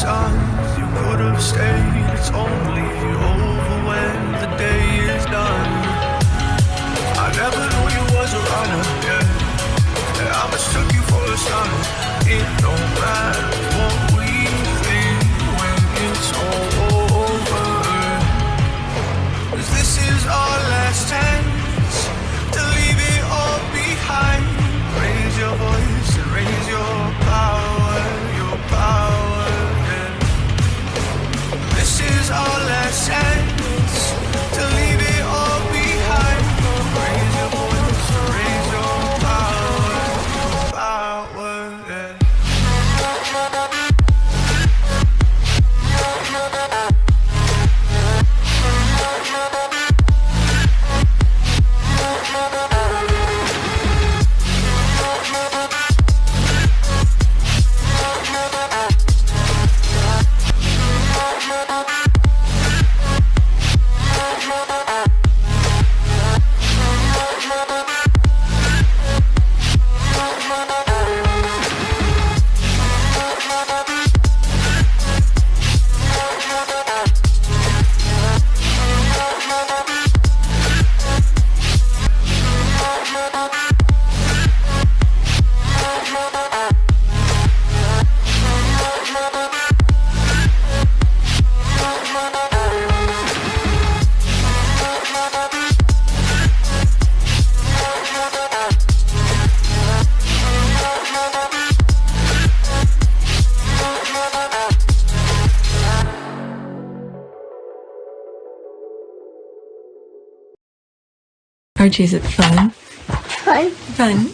signs you could have stayed. It's only over when the day is done. I never knew you was a runner, yeah. I mistook you for a son. It don't matter what we think when it's all over. 'Cause this is our last chance to leave it all behind. Raise your voice and raise your power, yeah. This is our last chance to leave it all behind. Raise your voice and raise your power, yeah. Archie, is it fun? Fun. Fun.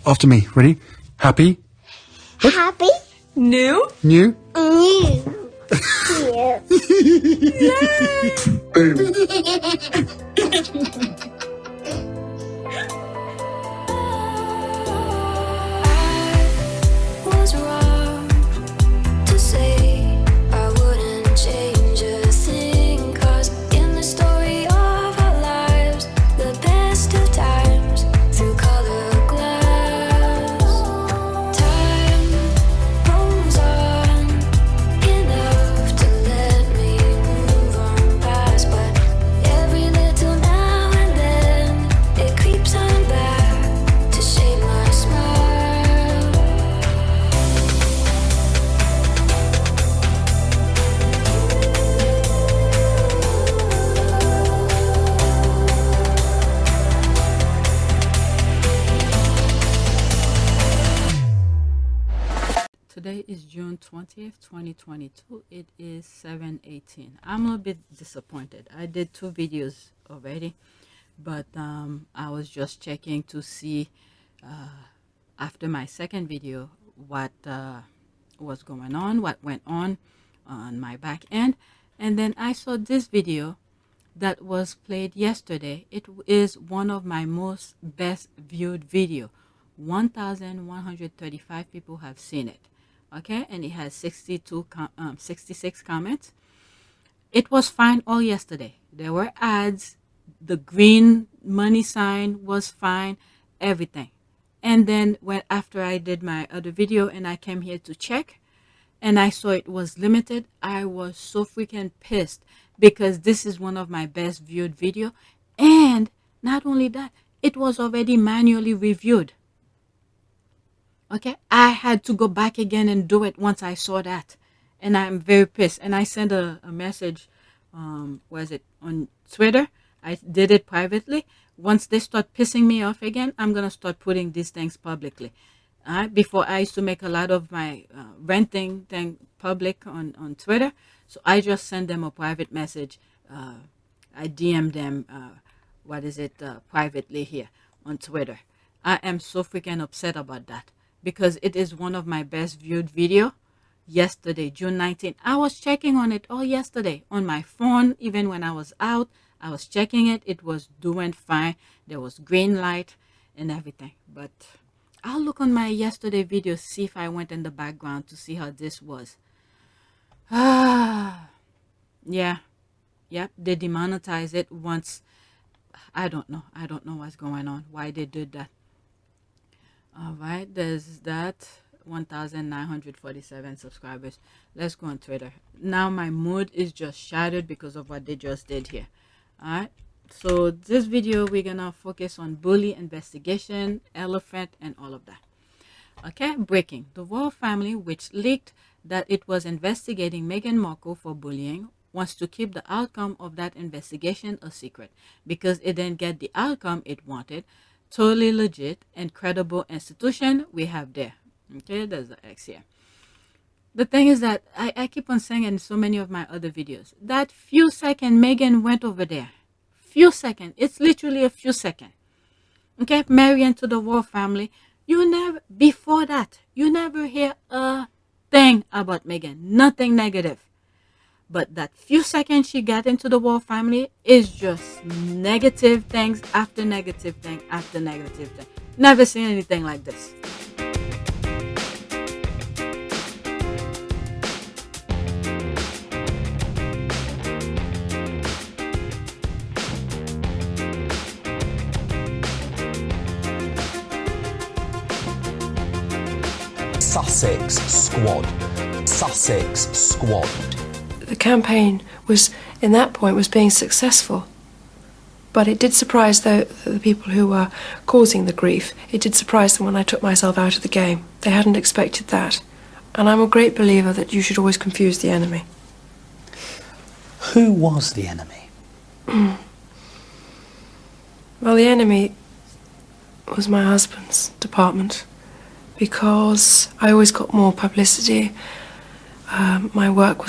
After me. Ready? Happy? Happy. New? New? New. Was wrong to say I wouldn't change a thing, 'cause in the story of our lives, the best of times through colored glass, time rolls on enough to let me move on past, but every little now and then it creeps on back to shape my smile. Today is June 20th, 2022. It is 7:18. I'm a bit disappointed. I did 2 videos already, but I was just checking to see after my second video what was going on, what went on my back end, and then I saw this video that was played yesterday. It is one of my most best viewed video. 1,135 people have seen it. Okay, and it has 66 comments. It was fine all yesterday. There were ads. The green money sign was fine. Everything. And then after I did my other video and I came here to check, and I saw it was limited, I was so freaking pissed, because this is one of my best viewed video, and not only that, it was already manually reviewed. Okay, I had to go back again and do it once I saw that, and I'm very pissed. And I sent a message, was it on Twitter? I did it privately. Once they start pissing me off again, I'm gonna start putting these things publicly. Before, I used to make a lot of my renting thing public on Twitter, so I just send them a private message. I DM them, privately here on Twitter. I am so freaking upset about that, because it is one of my best viewed video yesterday, June 19th. I was checking on it all yesterday on my phone. Even when I was out, I was checking it. It was doing fine. There was green light and everything. But I'll look on my yesterday video, see if I went in the background to see how this was. Yeah. Yep, they demonetized it once. I don't know what's going on, why they did that. All right, there's that. 1,947 subscribers. Let's go on Twitter. Now my mood is just shattered because of what they just did here. Alright, so this video we're gonna focus on bully investigation, elephant, and all of that. Okay, breaking. The royal family, which leaked that it was investigating Meghan Markle for bullying, wants to keep the outcome of that investigation a secret because it didn't get the outcome it wanted. Totally legit and credible institution we have there. Okay, there's the X here. The thing is that I keep on saying in so many of my other videos, that few seconds Meghan went over there. Few seconds. It's literally a few seconds. Okay, marrying to the royal family. You never, before that, you never hear a thing about Meghan. Nothing negative. But that few seconds she got into the royal family is just negative things after negative thing after negative thing. Never seen anything like this. Sussex squad. Sussex squad. The campaign was, in that point, was being successful. But it did surprise the people who were causing the grief. It did surprise them when I took myself out of the game. They hadn't expected that. And I'm a great believer that you should always confuse the enemy. Who was the enemy? Well, the enemy was my husband's department, because I always got more publicity. My work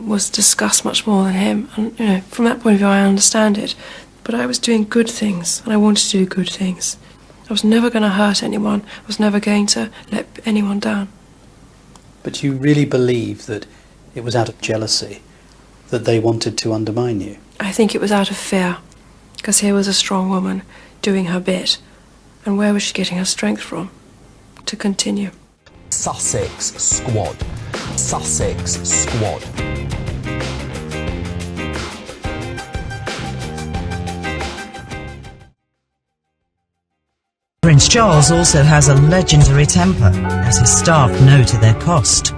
was discussed much more than him, and from that point of view, I understand it. But I was doing good things, and I wanted to do good things. I was never going to hurt anyone. I was never going to let anyone down. But you really believe that it was out of jealousy that they wanted to undermine you? I think it was out of fear, because here was a strong woman doing her bit, and where was she getting her strength from to continue? Sussex squad. Sussex squad. Prince Charles also has a legendary temper, as his staff know to their cost.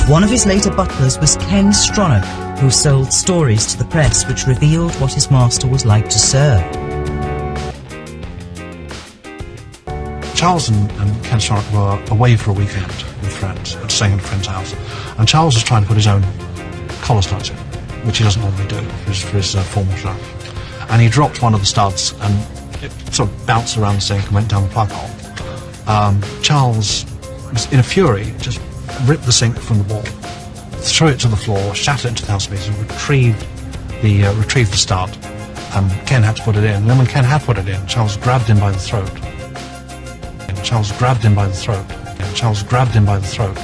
One of his later butlers was Ken Stronach, who sold stories to the press which revealed what his master was like to serve. Charles and Ken Stronach were away for a weekend with friends, staying at a friend's house. And Charles was trying to put his own collar studs in, which he doesn't normally do for his formal shirt. And he dropped one of the studs, and it sort of bounced around the sink and went down the plug hole. Charles was in a fury, just ripped the sink from the wall, threw it to the floor, shattered it into 1,000 pieces, and retrieved the stud. And Ken had to put it in. And then when Ken had put it in, Charles grabbed him by the throat. Charles grabbed him by the throat. Charles grabbed him by the throat.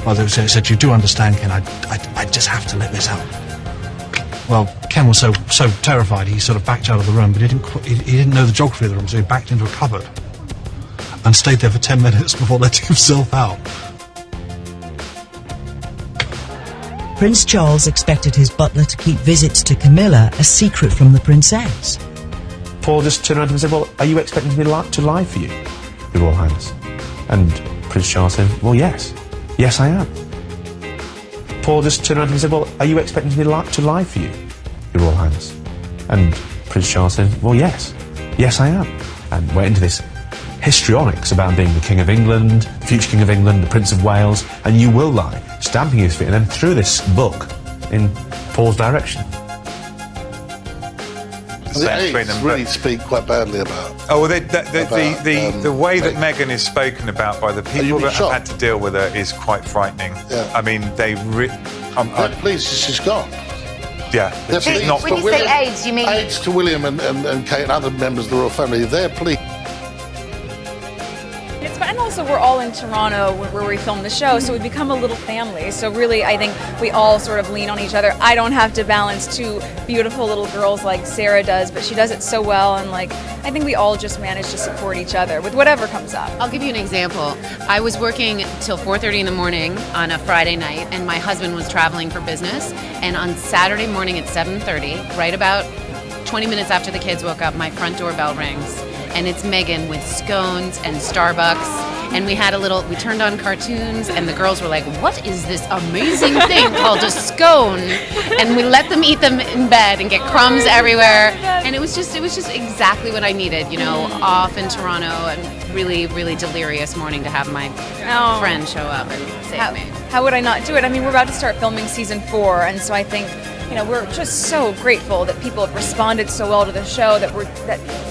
Well, they said, "You do understand, Ken, I just have to let this out." Well, Ken was so terrified, he sort of backed out of the room, but he didn't know the geography of the room, so he backed into a cupboard and stayed there for 10 minutes before letting himself out. Prince Charles expected his butler to keep visits to Camilla a secret from the princess. Paul just turned around to him and said, "Well, are you expecting me to lie for you, Your Royal Highness?" And Prince Charles said, "Well, yes. Yes, I am." Paul just turned around to him and said, "Well, are you expecting me to lie for you, Your Royal Highness?" And Prince Charles said, "Well, yes. Yes, I am." And went into this histrionics about being the King of England, future King of England, the Prince of Wales, and "You will lie," stamping his feet, and then threw this book in Paul's direction. The aides really speak quite badly about. Oh well, the way that Meghan is spoken about by the people that have had to deal with her is quite frightening. Yeah. I mean, they're pleased she's gone. Yeah, not. When you say aides, you mean aides to William and Kate and other members of the royal family. They're pleased. And also we're all in Toronto where we film the show, so we become a little family. So really, I think we all sort of lean on each other. I don't have to balance two beautiful little girls like Sarah does, but she does it so well, and I think we all just manage to support each other with whatever comes up. I'll give you an example. I was working till 4:30 in the morning on a Friday night, and my husband was traveling for business, and on Saturday morning at 7:30, right about 20 minutes after the kids woke up, my front doorbell rings. And it's Meghan with scones and Starbucks and we turned on cartoons, and the girls were like, what is this amazing thing called a scone? And we let them eat them in bed and get crumbs everywhere. And it was just exactly what I needed, off in Toronto, and really, really delirious morning to have my friend show up and save me. How would I not do it? I mean, we're about to start filming season 4, and so I think, we're just so grateful that people have responded so well to the show, that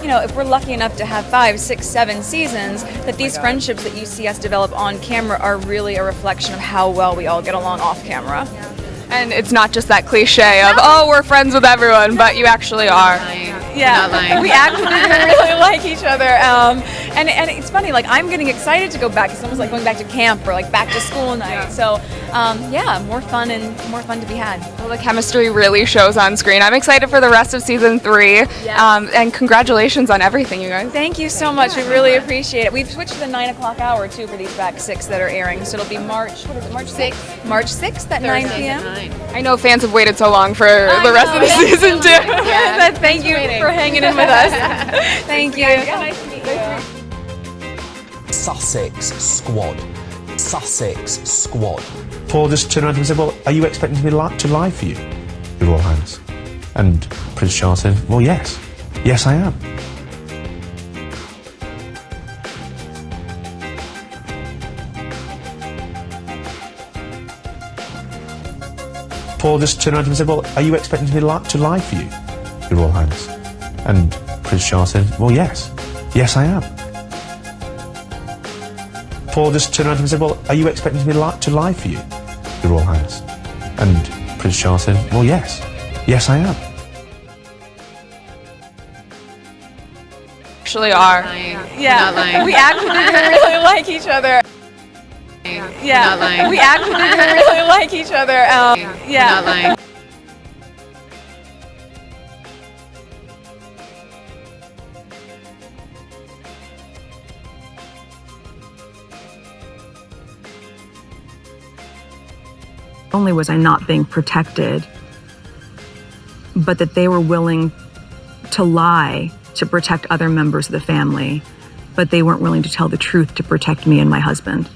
if we're lucky enough to have 5, 6, 7 seasons, that these friendships that you see us develop on camera are really a reflection of how well we all get along off camera. And it's not just that cliche of, we're friends with everyone, but you actually are. Yeah, we actually really like each other. And it's funny, I'm getting excited to go back. It's almost like going back to camp or back to school night. Yeah. So, more fun to be had. Well, the chemistry really shows on screen. I'm excited for the rest of season 3. Yes. And congratulations on everything, you guys. Thank you so much. We really appreciate it. We've switched to the 9 o'clock hour too for these back 6 that are airing. So it'll be March 6th? March 6th at 9 p.m. I know fans have waited so long for the rest of the season too. Yeah. Thank you for hanging in with us. Thank you. Nice to meet you. Sussex Squad. Sussex Squad. Paul just turned around and said, well, are you expecting me to lie for you, Your Royal Highness? And Prince Charles said, well, yes. Yes, I am. Paul just turned around and said, well, are you expecting me to lie for you, Your Royal Highness? And Prince Charles said, well, yes. Yes, I am. Paul just turned around and said, well, are you expecting me to lie for you, Your Royal Highness? And Prince Charles said, well, yes. Yes, I am. Actually are. Yeah, Not lying. we actually really like each other. Yeah, Not lying. we actually really like each other. Not lying. Not only was I not being protected, but that they were willing to lie to protect other members of the family, but they weren't willing to tell the truth to protect me and my husband.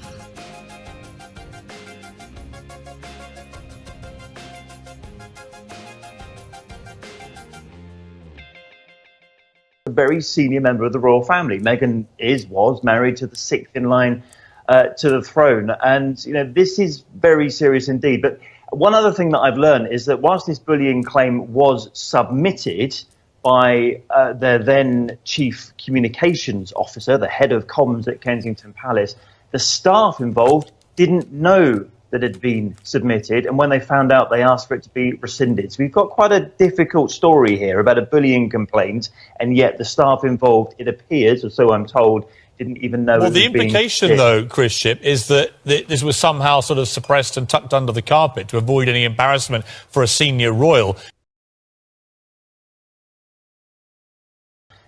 A very senior member of the royal family. Meghan was married to the 6th in line to the throne, and this is very serious indeed. But one other thing that I've learned is that whilst this bullying claim was submitted by their then chief communications officer, the head of comms at Kensington Palace, the staff involved didn't know that had been submitted, and when they found out, they asked for it to be rescinded. So we've got quite a difficult story here about a bullying complaint, and yet the staff involved, it appears, or so I'm told, didn't even know. Well, the implication, though, Chris Ship, is that this was somehow sort of suppressed and tucked under the carpet to avoid any embarrassment for a senior royal.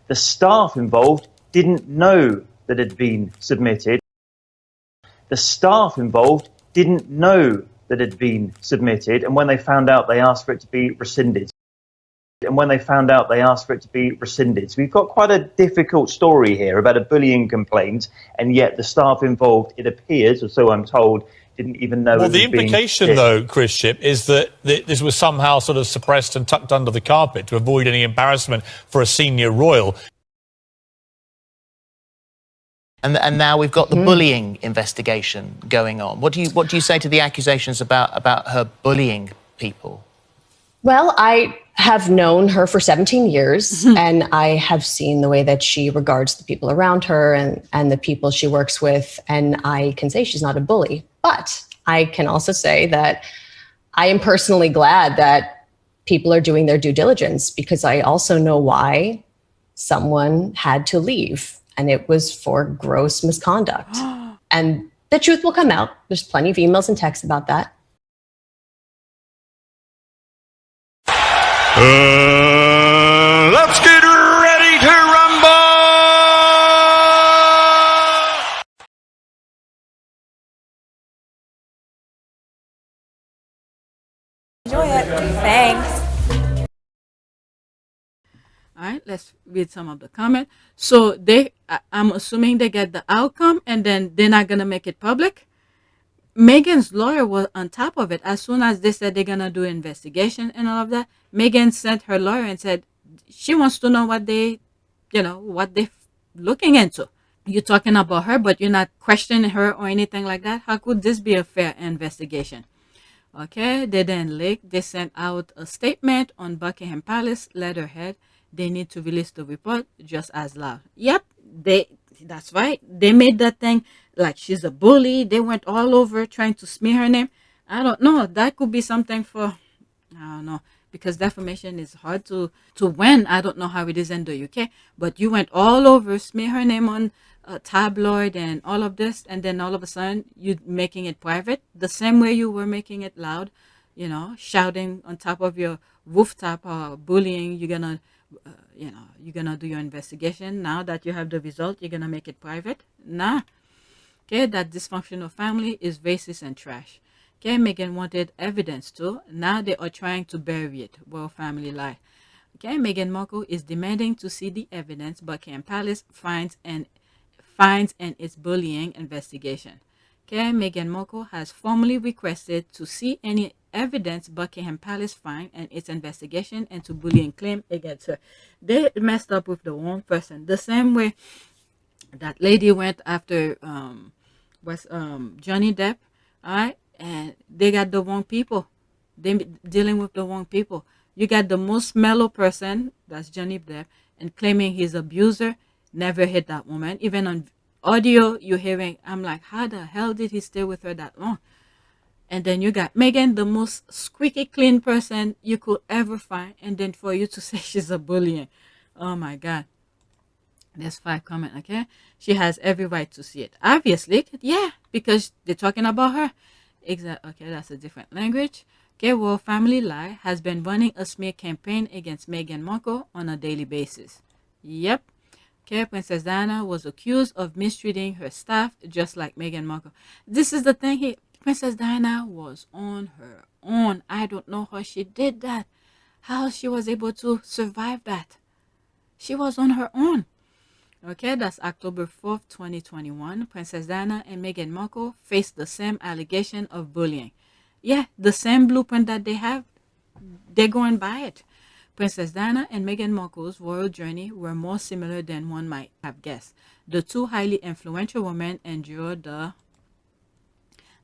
The staff involved didn't know that had been submitted. The staff involved didn't know that had been submitted, and when they found out, they asked for it to be rescinded. So we've got quite a difficult story here about a bullying complaint, and yet the staff involved, it appears, or so I'm told, didn't even know. Well, the implication, though, Chris Ship, is that this was somehow sort of suppressed and tucked under the carpet to avoid any embarrassment for a senior royal. And now we've got the bullying investigation going on. What do you say to the accusations about her bullying people? Well, I have known her for 17 years, and I have seen the way that she regards the people around her and the people she works with, and I can say she's not a bully. But I can also say that I am personally glad that people are doing their due diligence, because I also know why someone had to leave. And it was for gross misconduct. And the truth will come out. There's plenty of emails and texts about that. Let's get ready to rumble! Enjoy it. Thanks. All right, let's read some of the comment. So I'm assuming they get the outcome and then they're not going to make it public. Meghan's lawyer was on top of it. As soon as they said they're going to do investigation and all of that, Meghan sent her lawyer and said she wants to know what they're looking into. You're talking about her, but you're not questioning her or anything like that. How could this be a fair investigation? Okay, they then leaked. They sent out a statement on Buckingham Palace letterhead. They need to release the report just as loud. Yep, that's right. They made that thing like she's a bully. They went all over trying to smear her name. I don't know. That could be something for, I don't know, because defamation is hard to win. I don't know how it is in the UK, but you went all over, smear her name on a tabloid and all of this, and then all of a sudden you making it private the same way you were making it loud, shouting on top of your rooftop or bullying. You're gonna you're gonna do your investigation. Now that you have the result, you're gonna make it private. Nah. Okay, that dysfunctional family is racist and trash. Okay, Meghan wanted evidence too. Now they are trying to bury it. Royal family lie. Okay, Meghan Markle is demanding to see the evidence. Buckingham Palace finds and its bullying investigation. Okay, Meghan Markle has formally requested to see any evidence Buckingham Palace find and its investigation into bullying claim against her. They messed up with the wrong person. The same way that lady went after Johnny Depp, all right, and they got the wrong people. They dealing with the wrong people. You got the most mellow person, that's Johnny Depp, and claiming he's abuser. Never hit that woman. Even on audio, you're hearing, I'm like, how the hell did he stay with her that long? And then you got Meghan, the most squeaky clean person you could ever find. And then for you to say she's a bullying. Oh my God. There's 5 comments, okay? She has every right to see it. Obviously, yeah, because they're talking about her. Exactly. Okay, that's a different language. Okay, Royal Family Lie has been running a smear campaign against Meghan Markle on a daily basis. Yep. Okay, Princess Diana was accused of mistreating her staff just like Meghan Markle. This is the thing here. Princess Diana was on her own. I don't know how she did that. How she was able to survive that. She was on her own. Okay, that's October 4th, 2021. Princess Diana and Meghan Markle faced the same allegation of bullying. Yeah, the same blueprint that they have, they're going by it. Princess Diana and Meghan Markle's royal journey were more similar than one might have guessed. The two highly influential women endured the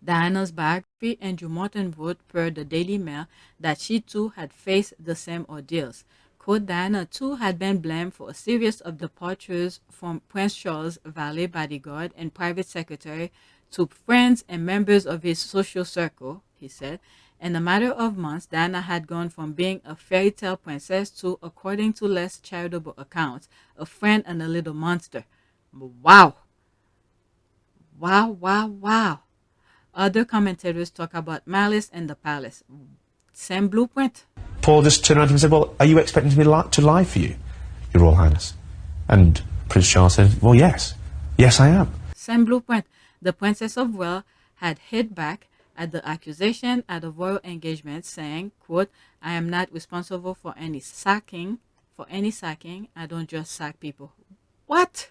Diana's biography. Andrew Morton wrote per the Daily Mail that she too had faced the same ordeals. Quote, Diana too had been blamed for a series of departures from Prince Charles' valet bodyguard and private secretary to friends and members of his social circle, he said. In a matter of months, Diana had gone from being a fairy tale princess to, according to less charitable accounts, a friend and a little monster. Wow. Wow, wow, wow. Other commentators talk about malice and the palace. Same blueprint. Paul just turned around to him and said, well, are you expecting me to lie for you, Your Royal Highness? And Prince Charles said, well, yes. Yes, I am. Same blueprint. The Princess of Wales had hit back at the accusation at a royal engagement, saying, quote, I am not responsible for any sacking. I don't just sack people. What?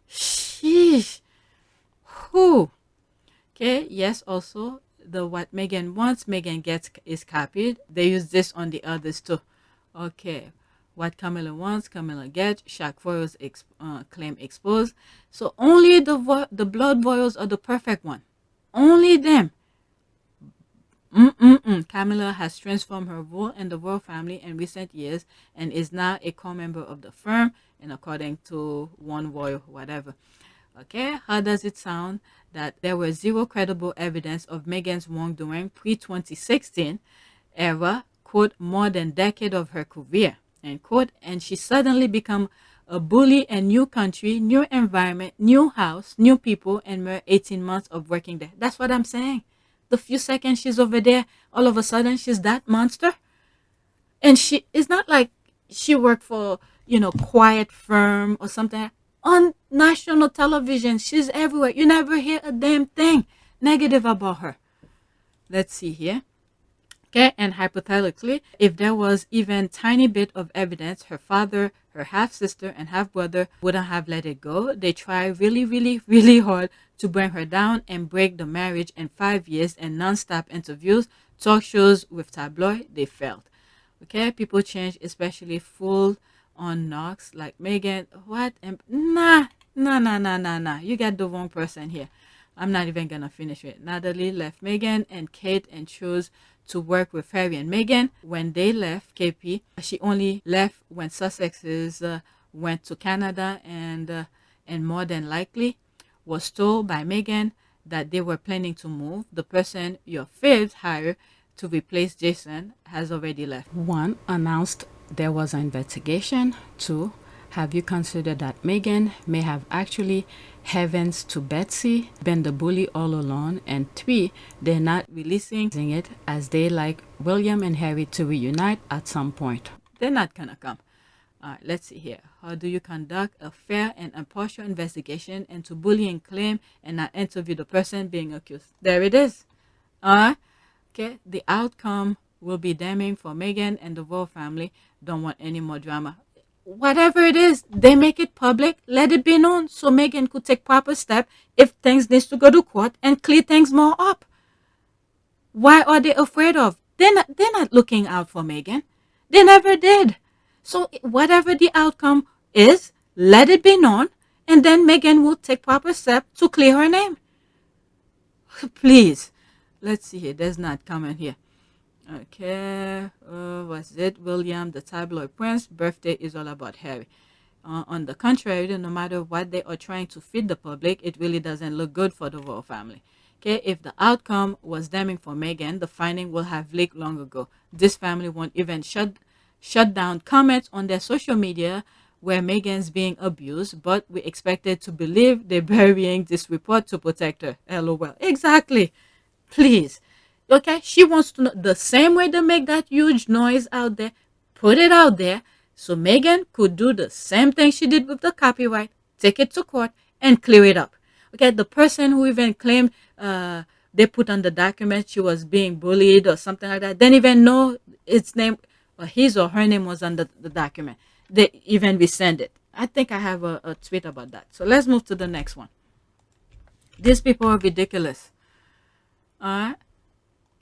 Sheesh. Who? Okay, yes, also, what Meghan wants, Meghan gets is copied. They use this on the others too. Okay, what Camilla wants, Camilla gets. Shock royals claim exposed. So only the blood royals are the perfect one. Only them. Camilla has transformed her role in the royal family in recent years and is now a core member of the firm, and according to one royal whatever. Okay, how does it sound that there was zero credible evidence of Meghan's wrongdoing pre-2016 era, quote, more than a decade of her career, end quote, and she suddenly become a bully in new country, new environment, new house, new people, and mere 18 months of working there. That's what I'm saying. The few seconds she's over there, all of a sudden she's that monster. And it's not like she worked for, quiet firm or something. On national television, she's everywhere. You never hear a damn thing negative about her. Let's see here. Okay, and hypothetically, if there was even tiny bit of evidence, her father, her half-sister, and half-brother wouldn't have let it go. They tried really, really, really hard to bring her down and break the marriage in 5 years and non-stop interviews, talk shows with tabloid. They failed. Okay, people change, especially full-on knocks like Meghan. What? Nah. You got the wrong person here. I'm not even gonna finish it. Natalie left Meghan and Kate and chose to work with Harry and Meghan. When they left KP, she only left when Sussexes went to Canada and more than likely was told by Meghan that they were planning to move. The person your fifth hired to replace Jason has already left. 1. Announced there was an investigation. 2. Have you considered that Meghan may have actually, heavens to Betsy, been the bully all along? And 3, they're not releasing it as they like William and Harry to reunite at some point. They're not gonna come. Let's see here. How do you conduct a fair and impartial investigation into bullying claim and not interview the person being accused? There it is. Okay, the outcome will be damning for Meghan and the royal family. Don't want any more drama. Whatever it is, they make it public, let it be known so Meghan could take proper step if things needs to go to court and clear things more up. Why are they afraid of? They're not looking out for Meghan. They never did. So whatever the outcome is, let it be known, and then Meghan will take proper step to clear her name. Please. Let's see here. There's not comment here. Okay, what's it? William, the tabloid prince, birthday is all about Harry. On the contrary, no matter what they are trying to feed the public, it really doesn't look good for the royal family. Okay, if the outcome was damning for Meghan, the finding will have leaked long ago. This family won't even shut down comments on their social media where Meghan's being abused, but we expected to believe they're burying this report to protect her. LOL. Exactly. Please. Okay, she wants to know the same way they make that huge noise out there, put it out there so Meghan could do the same thing she did with the copyright, take it to court and clear it up. Okay, the person who even claimed they put on the document she was being bullied or something like that, didn't even know its name, or his or her name was on the document. They even resend it. I think I have a tweet about that. So let's move to the next one. These people are ridiculous. All right.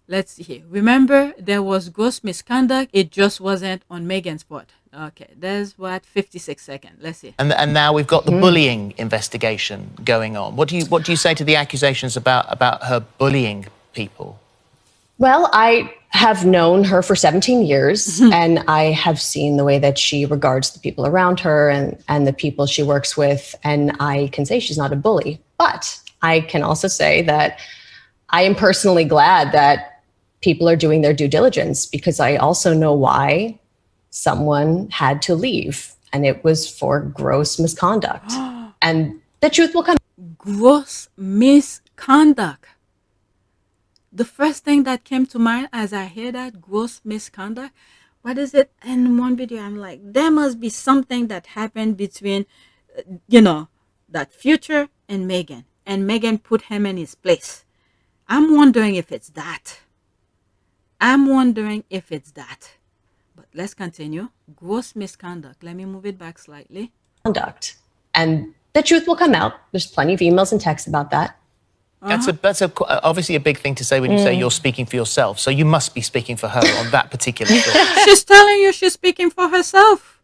Let's see here. Remember, there was gross misconduct. It just wasn't on Meghan's part. Okay, there's what, 56 seconds. Let's see. And now we've got the bullying investigation going on. What do you say to the accusations about her bullying people? Well, I have known her for 17 years, and I have seen the way that she regards the people around her and the people she works with, and I can say she's not a bully. But I can also say that I am personally glad that people are doing their due diligence, because I also know why someone had to leave, and it was for gross misconduct. And the truth will come. Gross misconduct. The first thing that came to mind as I hear that, gross misconduct, what is it? In one video, I'm like, there must be something that happened between, that Future and Meghan put him in his place. I'm wondering if it's that. But let's continue. Gross misconduct. Let me move it back slightly. Conduct. And the truth will come out. There's plenty of emails and texts about that. That's obviously a big thing to say when you say you're speaking for yourself. So you must be speaking for her on that particular story. She's telling you she's speaking for herself.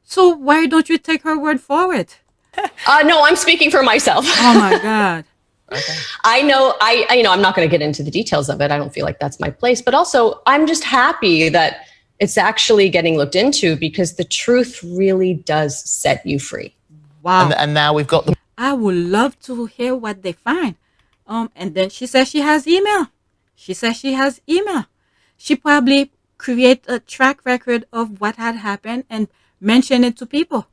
So why don't you take her word for it? No, I'm speaking for myself. Oh my God. Okay. I know, I'm not going to get into the details of it. I don't feel like that's my place. But also, I'm just happy that it's actually getting looked into, because the truth really does set you free. Wow. And now we've got the... I would love to hear what they find. And then she says she has email. She probably create a track record of what had happened and mention it to people.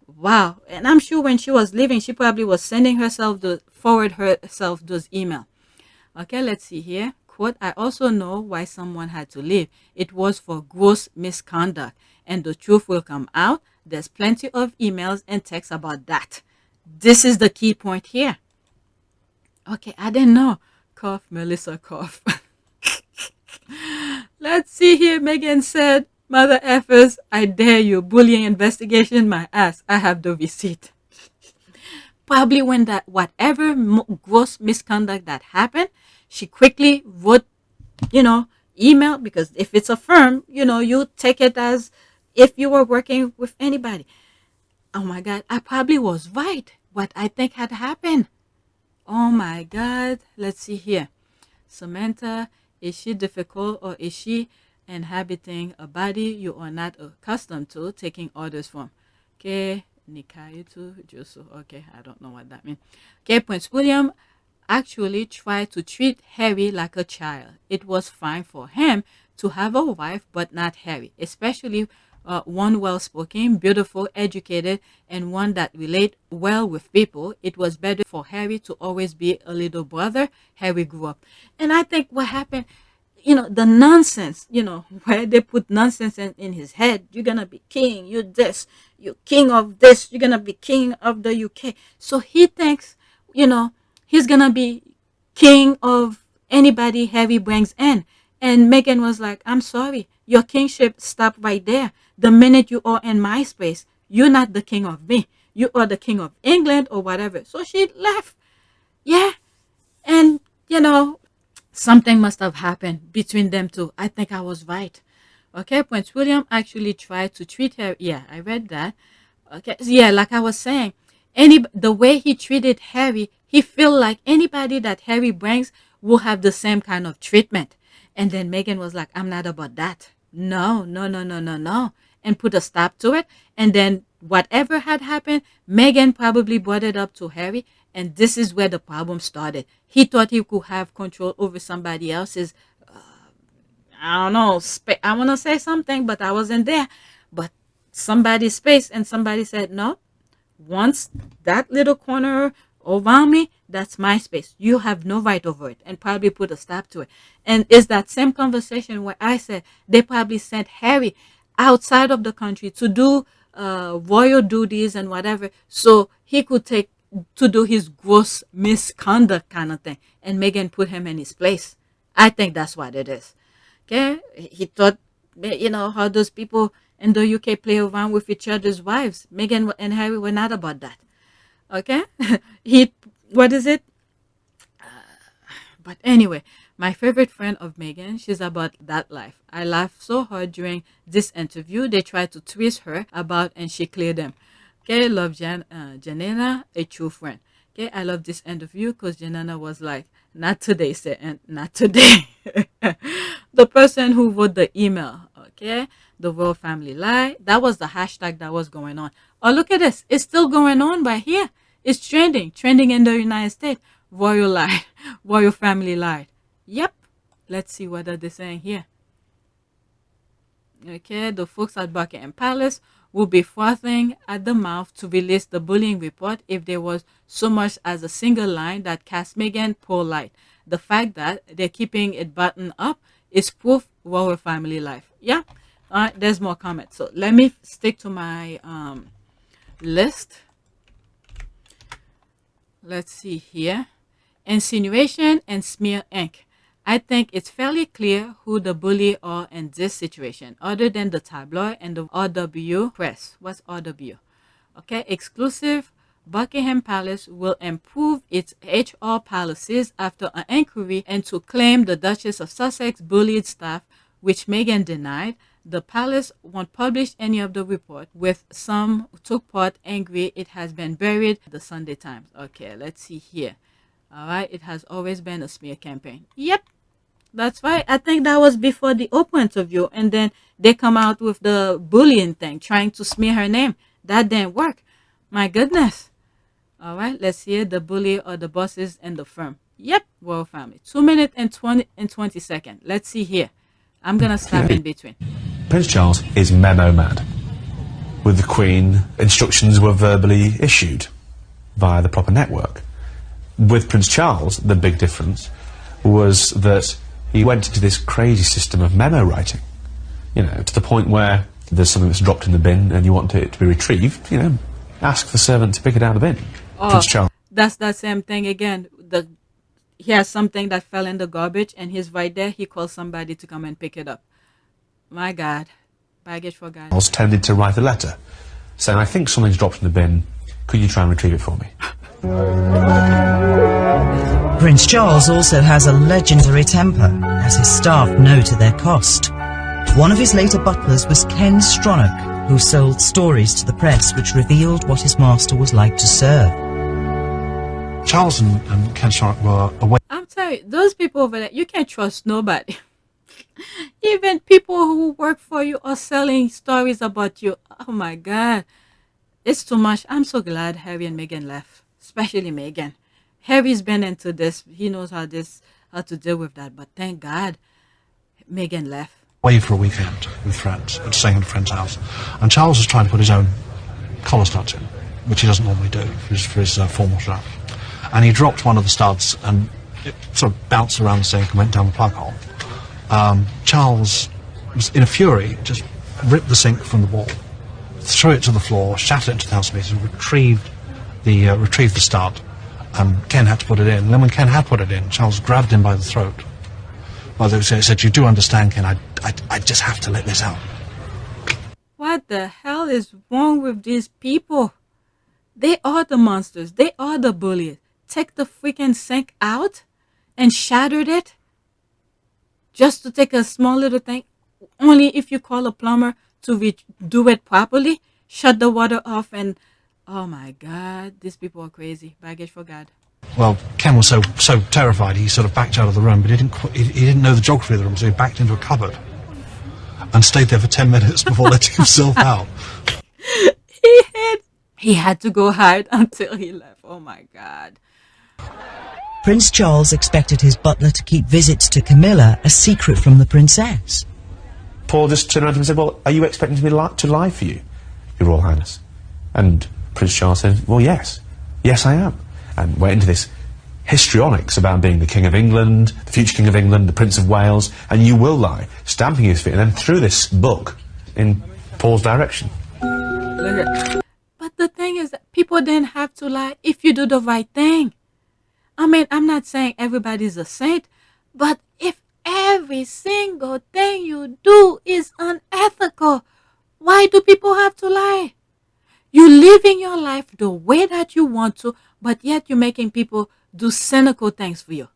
Wow. And I'm sure when she was leaving, she probably was sending herself forward herself those emails. Okay, let's see here. Quote, I also know why someone had to leave. It was for gross misconduct. And the truth will come out. There's plenty of emails and texts about that. This is the key point here. Okay, I didn't know. Cough, Melissa, cough. See here, Meghan said, "Mother effers, I dare you. Bullying investigation, my ass. I have the receipt." Probably when that whatever gross misconduct that happened, she quickly wrote, email, because if it's a firm, you take it as if you were working with anybody. Oh my God, I probably was right. What I think had happened. Oh my God. Let's see here. Samantha, is she difficult or is she inhabiting a body you are not accustomed to taking orders from? Okay. Nikaitu Josu. Okay, I don't know what that means. Okay, Prince William actually tried to treat Harry like a child. It was fine for him to have a wife, but not Harry, especially one well-spoken, beautiful, educated, and one that relate well with people. It was better for Harry to always be a little brother Harry grew up. And I think what happened, the nonsense, where they put nonsense in his head. You're going to be king, you're this, you're king of this, you're going to be king of the UK. So he thinks, he's going to be king of anybody Harry brings in. And Meghan was like, I'm sorry, your kingship stopped right there. The minute you are in my space, you're not the king of me. You are the king of England or whatever. So she left. Yeah. And, something must have happened between them two. I think I was right. Okay, Prince William actually tried to treat her. Yeah, I read that. Okay, yeah, like I was saying, the way he treated Harry, he feel like anybody that Harry brings will have the same kind of treatment. And then Meghan was like, I'm not about that. No. And put a stop to it. And then whatever had happened, Meghan probably brought it up to Harry. And this is where the problem started. He thought he could have control over somebody else's, I don't know, I want to say something, but I wasn't there. But somebody's space, and somebody said, no, once that little corner around me, that's my space. You have no right over it, and probably put a stop to it. And it's that same conversation where I said they probably sent Harry outside of the country to do royal duties and whatever, so he could to do his gross misconduct kind of thing, and Meghan put him in his place. I think that's what it is. Okay, he thought, how those people in the UK play around with each other's wives. Meghan and Harry were not about that. Okay, what is it? But anyway, my favorite friend of Meghan, she's about that life. I laughed so hard during this interview. They tried to twist her about, and she cleared them. Okay, love Janina, a true friend. Okay, I love this interview because Janina was like, not today, and not today. The person who wrote the email, okay, the royal family lie, that was the hashtag that was going on. Oh, look at this. It's still going on right here. It's trending in the United States. Royal lie, royal family lied. Yep. Let's see what they're saying here. Okay, the folks at Buckingham Palace will be frothing at the mouth to release the bullying report if there was so much as a single line that cast Meghan poor light. The fact that they're keeping it buttoned up is proof royal family life. Yeah. All right, there's more comments. So let me stick to my list. Let's see here. Insinuation and smear ink. I think it's fairly clear who the bully are in this situation, other than the tabloid and the RW press. What's RW? Okay, exclusive. Buckingham Palace will improve its HR policies after an inquiry into claim the Duchess of Sussex bullied staff, which Meghan denied. The palace won't publish any of the report, with some who took part angry it has been buried. The Sunday Times. Okay, let's see here. All right, it has always been a smear campaign. Yep. That's right. I think that was before the Oprah interview. And then they come out with the bullying thing, trying to smear her name. That didn't work. My goodness. All right. Let's hear the bully or the bosses in the firm. Yep. Royal family. 2 minutes and 20 seconds. Let's see here. I'm going to stop in between. Prince Charles is memo mad. With the Queen, instructions were verbally issued via the proper network. With Prince Charles, the big difference was that he went into this crazy system of memo writing, to the point where there's something that's dropped in the bin and you want it to be retrieved, ask the servant to pick it out of the bin. Oh, Prince Charles. That's that same thing again. He has something that fell in the garbage and he's right there. He calls somebody to come and pick it up. My God. Baggage for God. Charles tended to write a letter saying, I think something's dropped in the bin. Could you try and retrieve it for me? Prince Charles also has a legendary temper, as his staff know to their cost. One of his later butlers was Ken Stronach, who sold stories to the press which revealed what his master was like to serve. Charles and Ken Stronach were away. I'm telling you, those people over there, you can't trust nobody. Even people who work for you are selling stories about you. Oh my God. It's too much. I'm so glad Harry and Meghan left, especially Meghan. Harry's been into this. He knows how to deal with that. But thank God Meghan left. Away for a weekend with friends, and staying at a friend's house. And Charles was trying to put his own collar studs in, which he doesn't normally do for his formal shirt. And he dropped one of the studs and it sort of bounced around the sink and went down the plug hole. Charles was in a fury, just ripped the sink from the wall, threw it to the floor, shattered it into 1,000 pieces, retrieved the stud, and Ken had to put it in. And then when Ken had put it in, Charles grabbed him by the throat. Well, they said, you do understand, Ken, I just have to let this out. What the hell is wrong with these people? They are the monsters. They are the bullies. Take the freaking sink out and shattered it just to take a small little thing. Only if you call a plumber to do it properly, shut the water off, and oh my God, these people are crazy. Baggage for God. Well, Ken was so terrified, he sort of backed out of the room, but he didn't know the geography of the room, so he backed into a cupboard and stayed there for 10 minutes before letting himself out. He had to go hide until he left. Oh my God. Prince Charles expected his butler to keep visits to Camilla a secret from the princess. Paul just turned around to him and said, well, are you expecting me to lie for you, Your Royal Highness? And Prince Charles said, well, yes. Yes, I am. And went into this histrionics about being the King of England, the future King of England, the Prince of Wales, and you will lie, stamping his feet, and then threw this book in Paul's direction. But the thing is that people didn't have to lie if you do the right thing. I mean, I'm not saying everybody's a saint, but if every single thing you do is unethical, why do people have to lie? You're living your life the way that you want to, but yet you're making people do cynical things for you.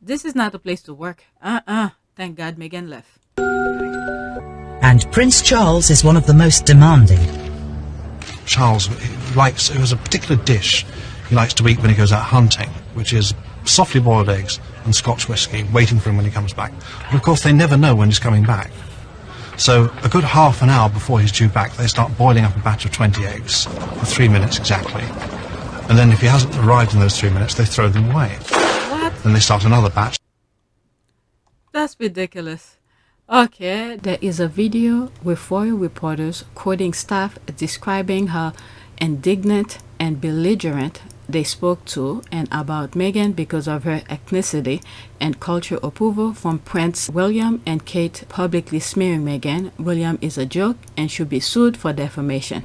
This is not a place to work. Thank God Meghan left. And Prince Charles is one of the most demanding. Charles it was a particular dish he likes to eat when he goes out hunting, which is softly boiled eggs and Scotch whisky, waiting for him when he comes back. But of course they never know when he's coming back. So a good half an hour before he's due back, they start boiling up a batch of 20 eggs for 3 minutes exactly. And then if he hasn't arrived in those 3 minutes, they throw them away. What? Then they start another batch. That's ridiculous. Okay, there is a video with royal reporters quoting staff describing how indignant and belligerent they spoke to and about Meghan because of her ethnicity and cultural approval from Prince William and Kate publicly smearing Meghan. William is a joke and should be sued for defamation.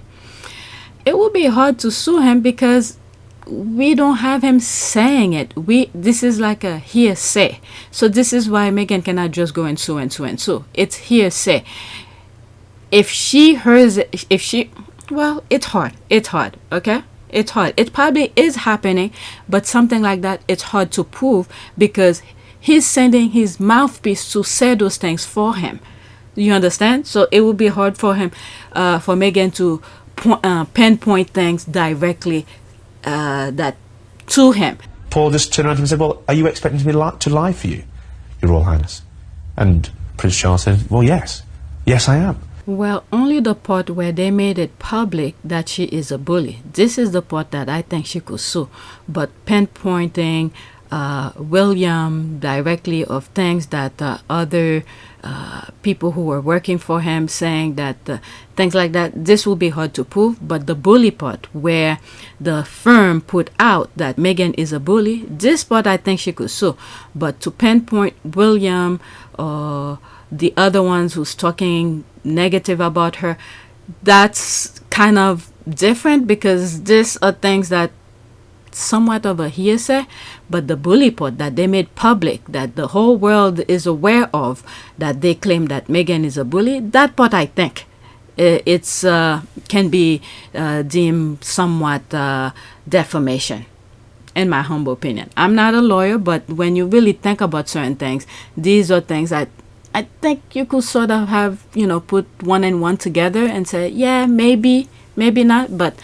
It will be hard to sue him because we don't have him saying it. This is like a hearsay. So this is why Meghan cannot just go and sue and sue and sue. It's hearsay. If she hears it, well, it's hard. It's hard, okay? It's hard. It probably is happening, but something like that, it's hard to prove because he's sending his mouthpiece to say those things for him. You understand? So it would be hard for him, for Meghan to pinpoint things directly that to him. Paul just turned around to him and said, well, are you expecting me to lie for you, Your Royal Highness? And Prince Charles said, well, yes. Yes, I am. Well, only the part where they made it public that she is a bully. This is the part that I think she could sue. But pinpointing William directly of things that other people who were working for him saying that things like that, this will be hard to prove. But the bully part where the firm put out that Meghan is a bully, this part I think she could sue. But to pinpoint William or the other ones who's talking negative about her, that's kind of different because these are things that somewhat of a hearsay, but the bully part that they made public, that the whole world is aware of, that they claim that Meghan is a bully, that part I think it's can be deemed somewhat defamation, in my humble opinion. I'm not a lawyer, but when you really think about certain things, these are things I think you could sort of have, you know, put one and one together and say, yeah, maybe not, but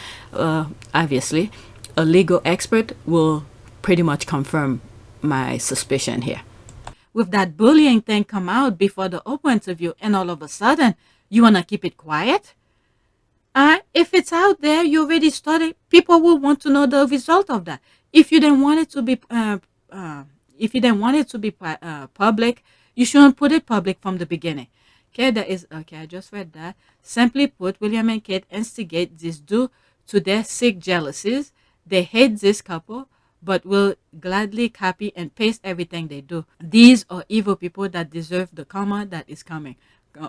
obviously a legal expert will pretty much confirm my suspicion here. With that bullying thing come out before the Oprah interview, and all of a sudden you want to keep it quiet? If it's out there, you already started, people will want to know the result of that. If you didn't want it to be public, you shouldn't put it public from the beginning. Okay, I just read that. Simply put, William and Kate instigate this due to their sick jealousies. They hate this couple, but will gladly copy and paste everything they do. These are evil people that deserve the karma that is coming.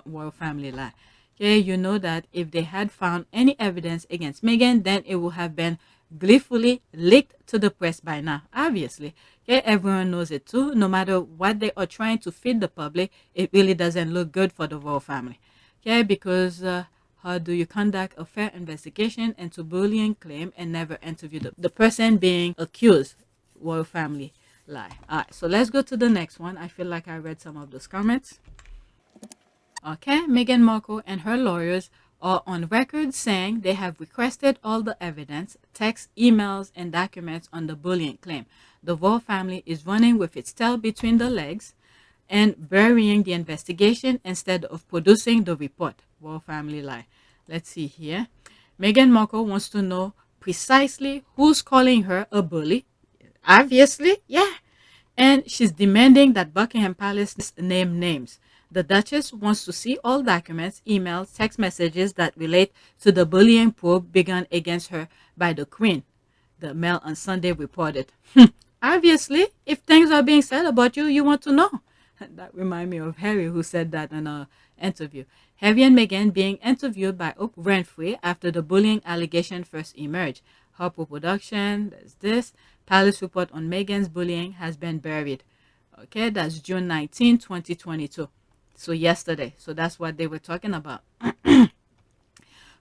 Royal family lie. Okay, you know that if they had found any evidence against Meghan, then it would have been gleefully leaked to the press by now, obviously. Okay, everyone knows it too. No matter what they are trying to feed the public, it really doesn't look good for the royal family. Okay, because how do you conduct a fair investigation into bullying claim and never interview the person being accused? Royal family lie. All right, so let's go to the next one. I feel like I read some of those comments. Okay, Meghan Markle and her lawyers are on record saying they have requested all the evidence, texts, emails, and documents on the bullying claim. The royal family is running with its tail between the legs and burying the investigation instead of producing the report. Royal family lie. Let's see here. Meghan Markle wants to know precisely who's calling her a bully. Obviously, yeah. And she's demanding that Buckingham Palace name names. The Duchess wants to see all documents, emails, text messages that relate to the bullying probe begun against her by the Queen, the Mail on Sunday reported. Obviously, if things are being said about you, you want to know. That reminds me of Harry, who said that in an interview. Harry and Meghan being interviewed by Oprah Winfrey after the bullying allegation first emerged. Harper Production, there's this. Palace report on Meghan's bullying has been buried. Okay, that's June 19, 2022. So yesterday. So that's what they were talking about.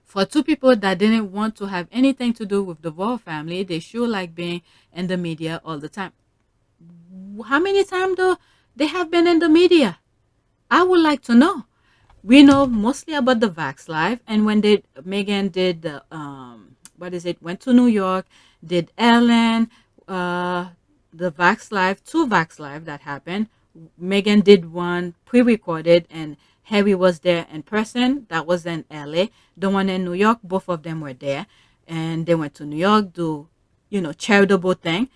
For two people that didn't want to have anything to do with the royal family, they sure like being in the media all the time. How many times though they have been in the media? I would like to know. We know mostly about the Vax Live, and when Meghan did the went to New York, did Ellen, the Vax Live, two Vax Live that happened. Meghan did one pre-recorded and Harry was there in person. That was in LA. The one in New York, both of them were there. And they went to New York, do, charitable thing.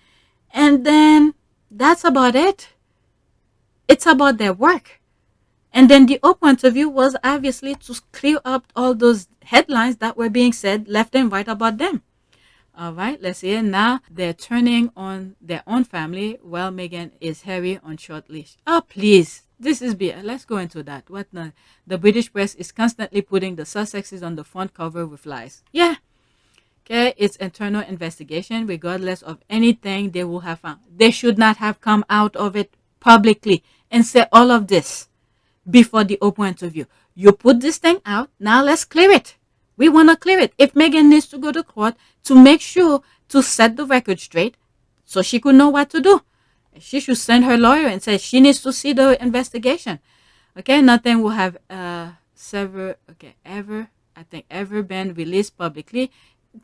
And then that's about it. It's about their work. And then the Oprah interview was obviously to clear up all those headlines that were being said left and right about them. All right, let's see. Now they're turning on their own family while Meghan is Harry on short leash. Oh, please. This is beer. Let's go into that. What the British press is constantly putting the Sussexes on the front cover with lies. Yeah. Okay, it's internal investigation. Regardless of anything they will have found, they should not have come out of it publicly and said all of this before the Oprah interview. You put this thing out. Now let's clear it. We want to clear it. If Meghan needs to go to court to make sure to set the record straight so she could know what to do, she should send her lawyer and say she needs to see the investigation. Okay, nothing will have ever been released publicly.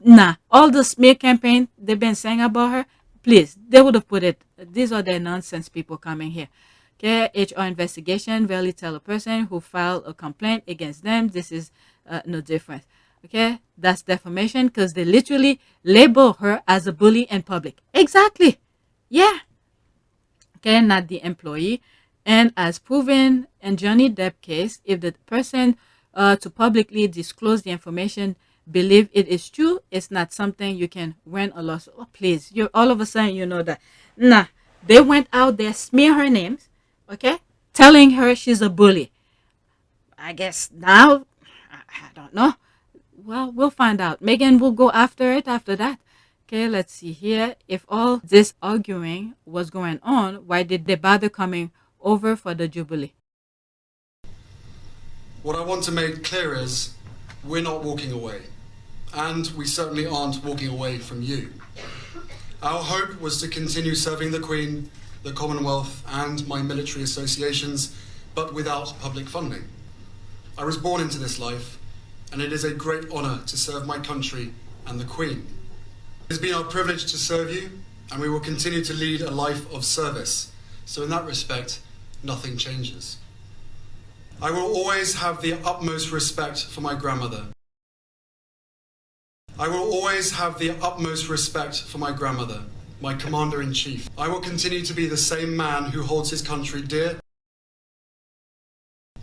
Nah, all the smear campaign they've been saying about her, please, they would have put it. These are the nonsense people coming here. Okay, HR investigation rarely tell a person who filed a complaint against them. This is no different. Okay, that's defamation because they literally label her as a bully in public. Exactly. Yeah. Okay, not the employee. And as proven in Johnny Depp case, if the person to publicly disclose the information believe it is true, it's not something you can win a lawsuit. Oh, please, you all of a sudden you know that. Nah, they went out there, smear her names, okay, telling her she's a bully. I guess now, I don't know. Well, we'll find out. Meghan will go after it after that. Okay, let's see here. If all this arguing was going on, why did they bother coming over for the Jubilee? What I want to make clear is we're not walking away, and we certainly aren't walking away from you. Our hope was to continue serving the Queen, the Commonwealth, and my military associations, but without public funding. I was born into this life, and it is a great honour to serve my country and the Queen. It has been our privilege to serve you, and we will continue to lead a life of service. So in that respect, nothing changes. I will always have the utmost respect for my grandmother. I will always have the utmost respect for my grandmother, my Commander-in-Chief. I will continue to be the same man who holds his country dear.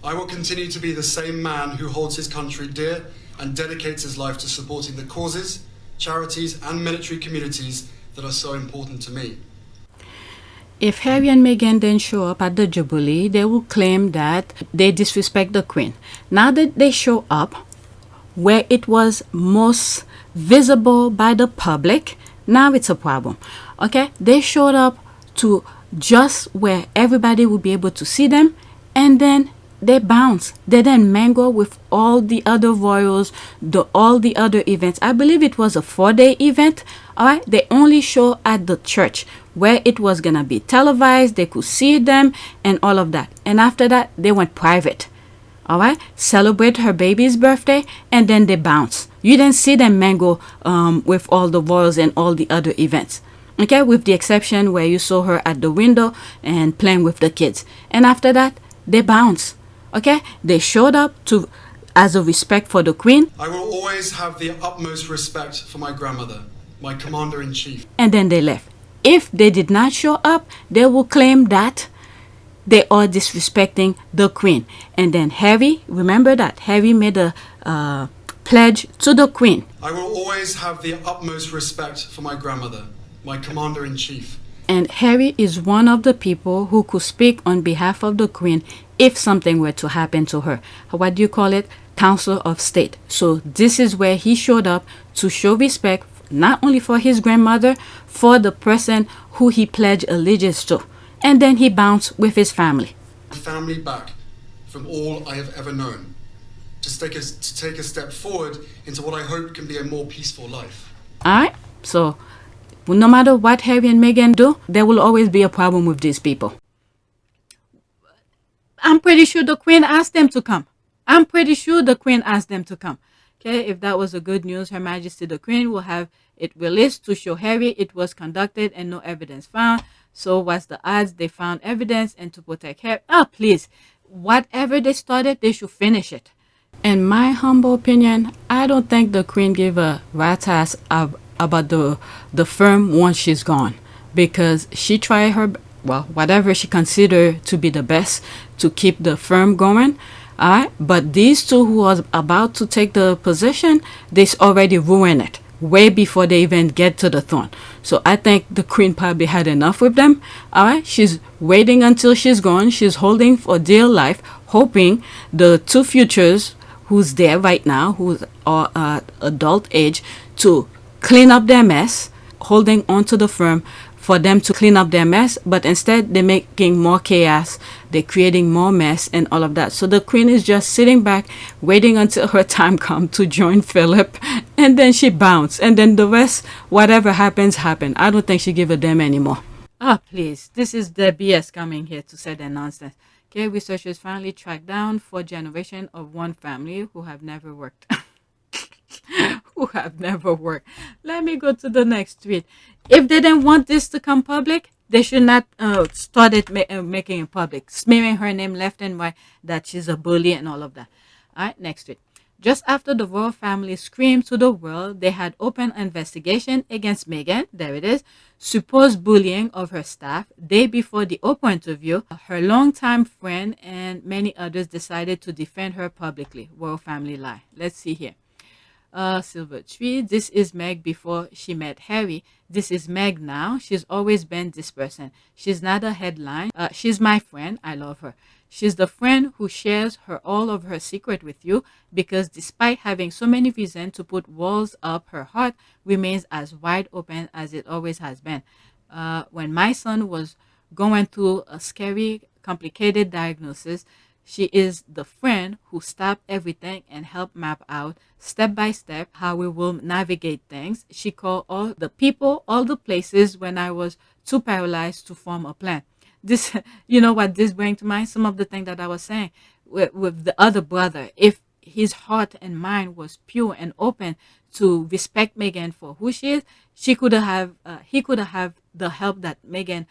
I will continue to be the same man who holds his country dear and dedicates his life to supporting the causes, charities and military communities that are so important to me. If Harry and Meghan then show up at the Jubilee, they will claim that they disrespect the Queen. Now that they show up where it was most visible by the public, now it's a problem. Okay, they showed up to just where everybody will be able to see them, and then they bounce. They then mingle with all the other royals, all the other events. I believe it was a 4-day event. All right, they only show at the church where it was gonna be televised. They could see them and all of that. And after that, they went private. All right, celebrate her baby's birthday, and then they bounce. You didn't see them mingle with all the royals and all the other events. Okay, with the exception where you saw her at the window and playing with the kids. And after that, they bounce. Okay, they showed up to as a respect for the Queen. I will always have the utmost respect for my grandmother, my Commander-in-Chief. And then they left. If they did not show up, they will claim that they are disrespecting the Queen. And then Harry, remember that Harry made a pledge to the Queen. I will always have the utmost respect for my grandmother, my Commander-in-Chief. And Harry is one of the people who could speak on behalf of the Queen if something were to happen to her. What do you call it? Council of State. So this is where he showed up to show respect, not only for his grandmother, for the person who he pledged allegiance to. And then he bounced with his family. Family back from all I have ever known. To take a step forward into what I hope can be a more peaceful life. Alright, so no matter what Harry and Meghan do, there will always be a problem with these people. I'm pretty sure the Queen asked them to come. I'm pretty sure the Queen asked them to come. Okay, if that was a good news, Her Majesty the Queen will have it released to show Harry it was conducted and no evidence found. So what's the odds they found evidence and to protect Harry? Oh, please. Whatever they started, they should finish it. In my humble opinion, I don't think the Queen gave a rat's ass about the firm once she's gone. Because she tried her, well, whatever she considered to be the best to keep the firm going. Alright, but these two who was about to take the position, they already ruined it way before they even get to the throne. So I think the Queen probably had enough with them. Alright, she's waiting until she's gone. She's holding for dear life, hoping the two futures who's there right now, who's adult age, to clean up their mess, holding on to the firm for them to clean up their mess, but instead they're making more chaos, they're creating more mess and all of that. So the Queen is just sitting back, waiting until her time comes to join Philip, and then she bounced, and then the rest, whatever happens, happen. I don't think she give a damn anymore. Ah, please, this is the BS coming here to say that nonsense. Okay, researchers finally tracked down 4 generations of one family who have never worked. Who have never worked. Let me go to the next tweet. If they didn't want this to come public, they should not started making it public, smearing her name left and right that she's a bully and all of that. All right, next tweet. Just after the royal family screamed to the world, they had opened an investigation against Meghan. There it is. Supposed bullying of her staff. Day before the Oprah interview, her longtime friend and many others decided to defend her publicly. Royal family lie. Let's see here. Silver Tree. This is Meg before she met Harry. This is Meg now. She's always been this person. She's not a headline. She's my friend. I love her. She's the friend who shares all of her secret with you because despite having so many reasons to put walls up, her heart remains as wide open as it always has been. When my son was going through a scary, complicated diagnosis, she is the friend who stopped everything and helped map out step by step how we will navigate things. She called all the people, all the places when I was too paralyzed to form a plan. This, you know what this brings to mind? Some of the things that I was saying with the other brother. If his heart and mind was pure and open to respect Meghan for who she is, he could have the help that Meghan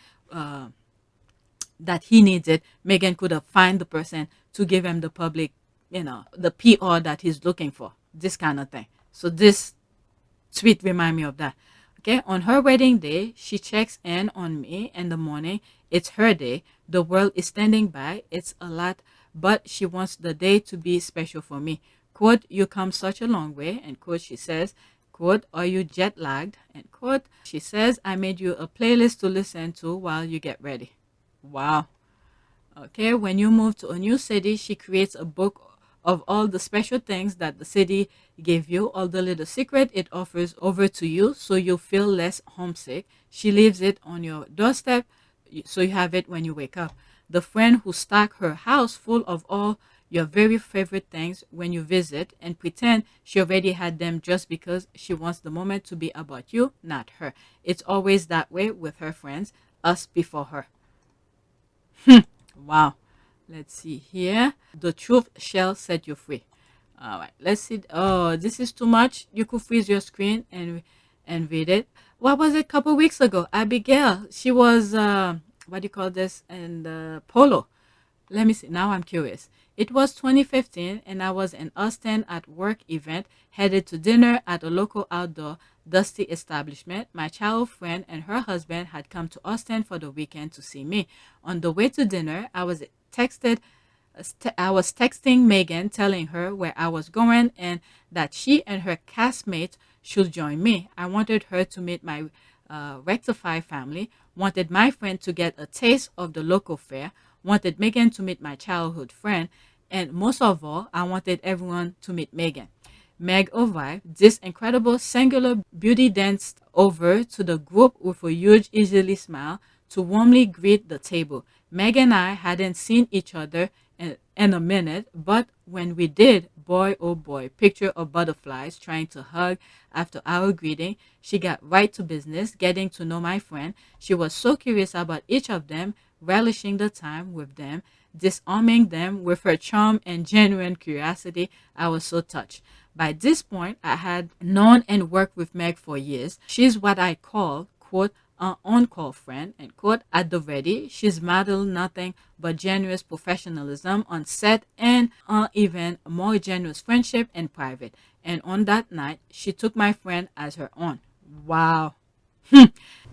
that he needed. Meghan could have find the person to give him the public, the PR that he's looking for. This kind of thing. So this tweet remind me of that. Okay, on her wedding day, she checks in on me in the morning. It's her day. The world is standing by. It's a lot, but she wants the day to be special for me. Quote, you come such a long way. And quote, she says, quote, are you jet lagged? And quote, she says, I made you a playlist to listen to while you get ready. Wow. Okay, when you move to a new city, she creates a book of all the special things that the city gave you, all the little secret it offers over to you so you feel less homesick. She leaves it on your doorstep so you have it when you wake up. The friend who stocked her house full of all your very favorite things when you visit and pretend she already had them just because she wants the moment to be about you, not her. It's always that way with her friends, us before her. Wow. Let's see here. The truth shall set you free. All right. Let's see. Oh, this is too much. You could freeze your screen and read it. What was it a couple weeks ago? Abigail. She was, what do you call this? And polo. Let me see. Now I'm curious. It was 2015 and I was in Austin at work event, headed to dinner at a local outdoor dusty establishment. My childhood friend and her husband had come to Austin for the weekend to see me. On the way to dinner, I was texting Meghan, telling her where I was going and that she and her castmates should join me. I wanted her to meet my Rectify family, wanted my friend to get a taste of the local fare, wanted Meghan to meet my childhood friend, and most of all, I wanted everyone to meet Meghan. Meg arrived. This incredible singular beauty danced over to the group with a huge, easily smile to warmly greet the table. Meg and I hadn't seen each other in a minute, but when we did, boy oh boy, picture of butterflies trying to hug after our greeting. She got right to business, getting to know my friend. She was so curious about each of them, relishing the time with them, disarming them with her charm and genuine curiosity. I was so touched. By this point, I had known and worked with Meg for years. She's what I call, quote, an on-call friend, and quote, at the ready. She's modeled nothing but generous professionalism on set and even more generous friendship in private. And on that night, she took my friend as her own. Wow.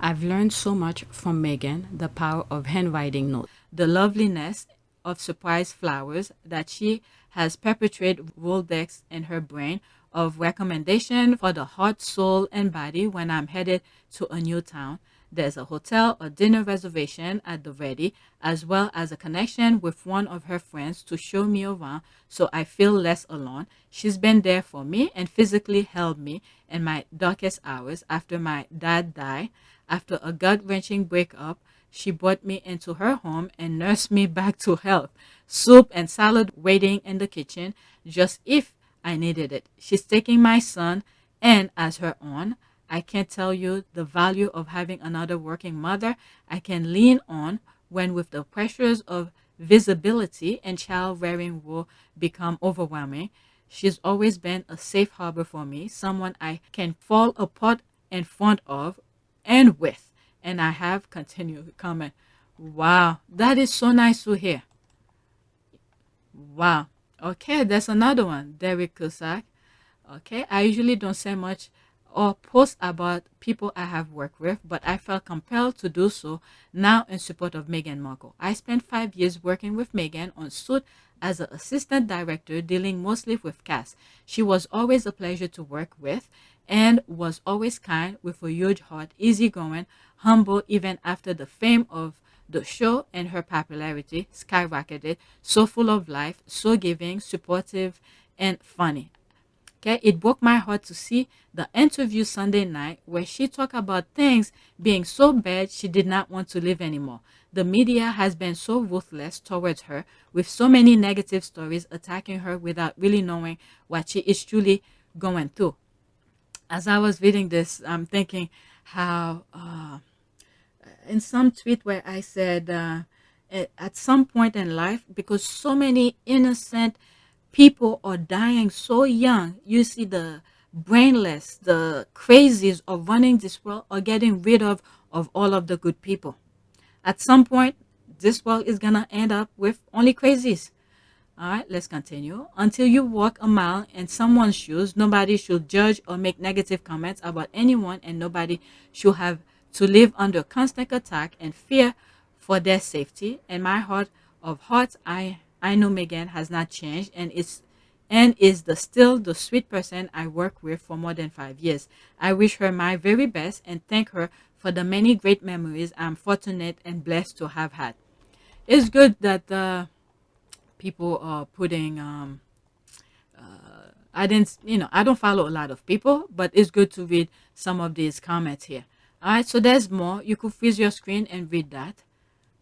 I've learned so much from Meghan, the power of handwriting notes, the loveliness of surprise flowers that she has perpetuated Rolodex in her brain of recommendation for the heart, soul, and body when I'm headed to a new town. There's a hotel or dinner reservation at the ready, as well as a connection with one of her friends to show me around so I feel less alone. She's been there for me and physically held me in my darkest hours after my dad died. After a gut-wrenching breakup, she brought me into her home and nursed me back to health. Soup and salad waiting in the kitchen, just if I needed it. She's taking my son and as her own. I can't tell you the value of having another working mother I can lean on when with the pressures of visibility and child rearing will become overwhelming. She's always been a safe harbor for me, someone I can fall apart in front of and with. And I have continued comment. Wow, that is so nice to hear. Wow. Okay, there's another one. Derek Cusack. Okay, I usually don't say much or post about people I have worked with, but I felt compelled to do so now in support of Meghan Markle. I spent 5 years working with Meghan on Suit as an assistant director, dealing mostly with cast. She was always a pleasure to work with and was always kind, with a huge heart, easygoing, humble even after the fame of The show and her popularity skyrocketed, so full of life, so giving, supportive, and funny. Okay, it broke my heart to see the interview Sunday night where she talked about things being so bad she did not want to live anymore. The media has been so ruthless towards her, with so many negative stories attacking her without really knowing what she is truly going through. As I was reading this, I'm thinking how in some tweet where I said at some point in life, because so many innocent people are dying so young, you see the brainless, the crazies of running this world are getting rid of all of the good people. At some point, this world is gonna end up with only crazies. All right, let's continue. Until you walk a mile in someone's shoes, nobody should judge or make negative comments about anyone, and nobody should have to live under constant attack and fear for their safety. In my heart of hearts, I know Meghan has not changed and is still the sweet person I work with for more than 5 years. I wish her my very best and thank her for the many great memories I'm fortunate and blessed to have had. It's good that people are putting I don't follow a lot of people, but it's good to read some of these comments here. All right, so there's more. You could freeze your screen and read that.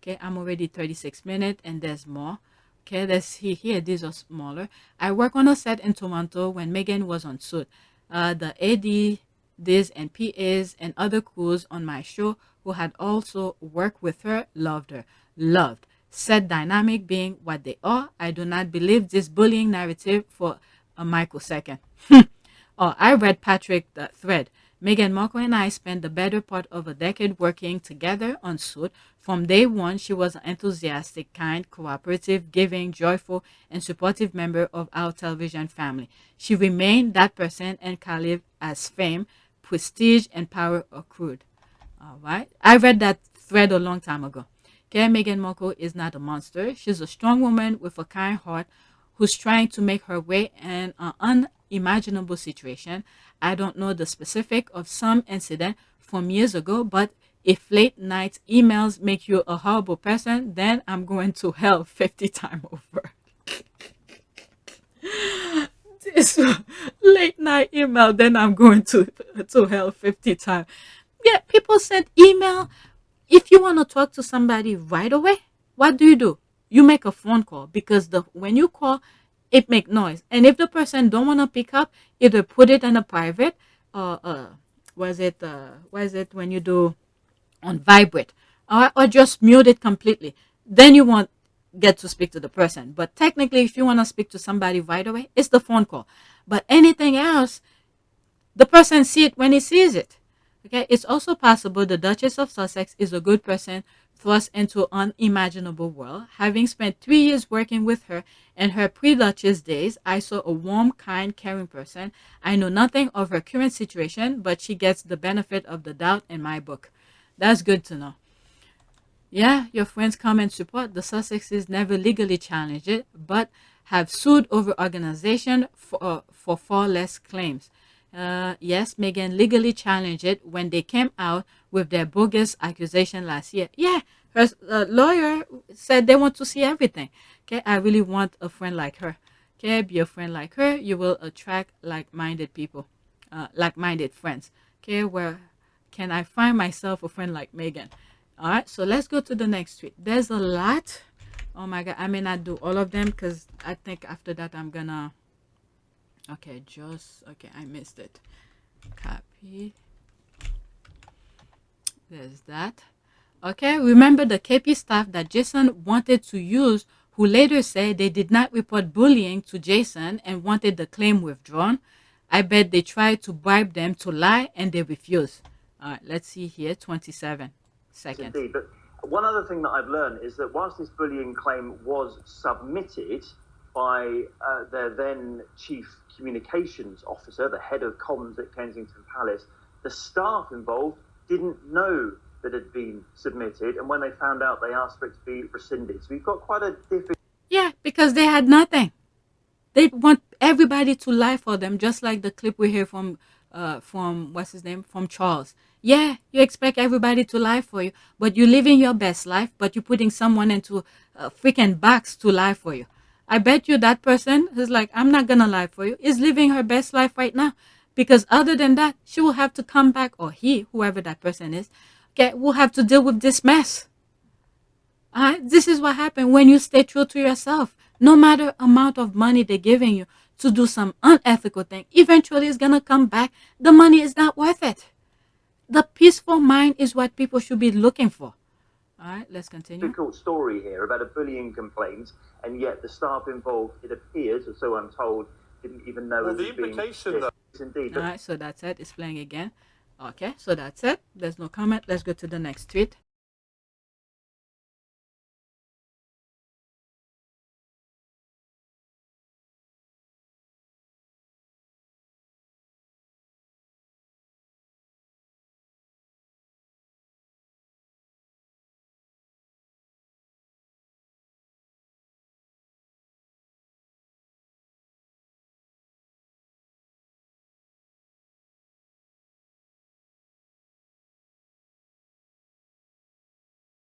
Okay, I'm already 36 minutes and there's more. Okay, let's see here. These are smaller. I work on a set in Toronto when Meghan was on suit. The ADs and PAs and other crews on my show who had also worked with her loved her. Loved. Set dynamic being what they are. I do not believe this bullying narrative for a microsecond. Oh, I read Patrick the thread. Meghan Markle and I spent the better part of a decade working together on Suit. From day one, she was an enthusiastic, kind, cooperative, giving, joyful, and supportive member of our television family. She remained that person and can live as fame, prestige, and power accrued. All right. I read that thread a long time ago. Okay, Meghan Markle is not a monster. She's a strong woman with a kind heart who's trying to make her way in an unimaginable situation. I don't know the specific of some incident from years ago, but if late night emails make you a horrible person, then I'm going to hell 50 times over. This late night email, then I'm going to hell 50 times. Yeah, people send email. If you want to talk to somebody right away, what do? You make a phone call, because when you call, it make noise. And if the person don't want to pick up, either put it in a private, was it when you do on vibrate, or just mute it completely. Then you won't get to speak to the person. But technically, if you want to speak to somebody right away, it's the phone call. But anything else, the person see it when he sees it. Okay, it's also possible the Duchess of Sussex is a good person thrust into an unimaginable world. Having spent 3 years working with her in her pre-Duchess days, I saw a warm, kind, caring person. I know nothing of her current situation, but she gets the benefit of the doubt in my book. That's good to know. Yeah, your friends come and support. The Sussexes never legally challenged it, but have sued over organization for far less claims. Yes, Meghan legally challenged it when they came out with their bogus accusation last year. Yeah, her lawyer said they want to see everything. Okay, I really want a friend like her. Okay, be a friend like her. You will attract like-minded people, like-minded friends. Okay, where can I find myself a friend like Meghan? All right, so let's go to the next tweet. There's a lot. Oh my God, I may not do all of them because I think after that I'm gonna... Okay, I missed it. Copy. There's that. Okay, remember the KP staff that Jason wanted to use, who later said they did not report bullying to Jason and wanted the claim withdrawn? I bet they tried to bribe them to lie and they refused. All right, let's see here, 27 seconds. Indeed, but one other thing that I've learned is that whilst this bullying claim was submitted by their then chief communications officer, the head of comms at Kensington Palace, the staff involved didn't know that it had been submitted, and when they found out, they asked for it to be rescinded. So we've got quite a difficult... Yeah, because they had nothing. They want everybody to lie for them, just like the clip we hear from what's his name, from Charles. Yeah, you expect everybody to lie for you, but you're living your best life, but you're putting someone into a freaking box to lie for you. I bet you that person who's like, I'm not going to lie for you, is living her best life right now. Because other than that, she will have to come back, or he, whoever that person is, okay, will have to deal with this mess. All right? This is what happens when you stay true to yourself. No matter amount of money they're giving you to do some unethical thing, eventually it's going to come back. The money is not worth it. The peaceful mind is what people should be looking for. All right, let's continue. Difficult story here about a bullying complaint, and yet the staff involved, it appears, or so I'm told, didn't even know it was being... Yes, indeed. All right, so that's it. It's playing again. Okay, so that's it. There's no comment. Let's go to the next tweet.